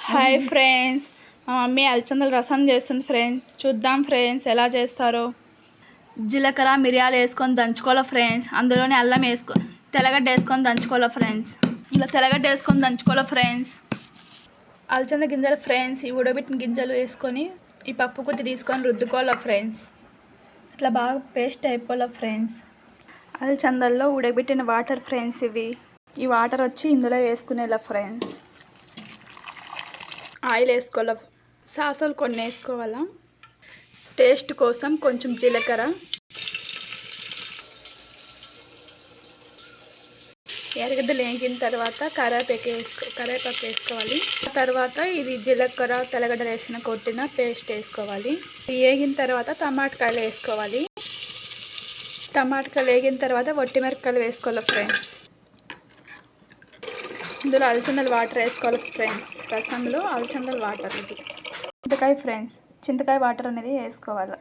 Hi friends, మా mummy అలచందల రసం చేస్తుంది ఫ్రెండ్స్. చూద్దాం ఫ్రెండ్స్ ఎలా చేస్తారో. జీలకర్ర మిరియాలు వేసుకొని దంచుకోవాలి ఫ్రెండ్స్. అందులోనే అల్లం తెల్లగడ్డ వేసుకొని దంచుకోవాలి ఫ్రెండ్స్. ఇలా తెల్లగడ్డ వేసుకొని దంచుకోవాలి ఫ్రెండ్స్. అలచంద గింజలు ఫ్రెండ్స్, ఈ ఉడబెట్టిన గింజలు వేసుకొని ఈ పప్పు గుత్తి తీసుకొని రుద్దుకోవాలి ఫ్రెండ్స్. ఇట్లా బాగా పేస్ట్ అయిపోవాలి ఫ్రెండ్స్. అలచందల్లో ఉడబెట్టిన వాటర్ ఫ్రెండ్స్ ఇవి. ఈ వాటర్ వచ్చి ఇందులో వేసుకునేలా ఫ్రెండ్స్. ఆయిల్ వేసుకోవాలి, సాసులు కొన్ని వేసుకోవాలా. టేస్ట్ కోసం కొంచెం జీలకర్ర, ఎర్రగడ్డలు వేగిన తర్వాత కరివేపాకు వేసుకోవాలి. తర్వాత ఇది జీలకర్ర తెల్లగడ్డలు వేసిన కొట్టిన పేస్ట్ వేసుకోవాలి. వేగిన తర్వాత టమాటకాయలు వేసుకోవాలి. టమాటకాయలు వేగిన తర్వాత వట్టిమిరపకాయలు వేసుకోవాలి ఫ్రెండ్స్. ఇందులో అలచందల వాటర్ వేసుకోవాలి ఫ్రెండ్స్. రసంలో అలచందల వాటర్ ఇది. చింతకాయ ఫ్రెండ్స్, చింతకాయ వాటర్ అనేది వేసుకోవాలి.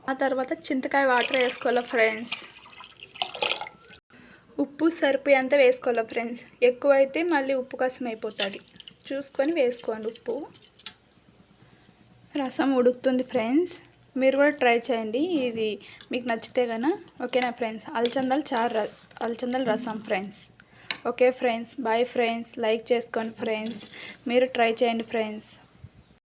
ఆ తర్వాత చింతకాయ వాటర్ వేసుకోవాలి ఫ్రెండ్స్. ఉప్పు సరిపోయేంత వేసుకోవాలి ఫ్రెండ్స్. ఎక్కువ అయితే మళ్ళీ ఉప్పు కసం అయిపోతుంది, చూసుకొని వేసుకోండి ఉప్పు. రసం ఉడుకుతుంది ఫ్రెండ్స్, మీరు కూడా ట్రై చేయండి. ఇది మీకు నచ్చితే కనుక ఓకేనా ఫ్రెండ్స్. అలచందల రసం friends. Okay friends, bye friends. Like చేసుకోండి ఫ్రెండ్స్, మీరు ట్రై చేయండి ఫ్రెండ్స్.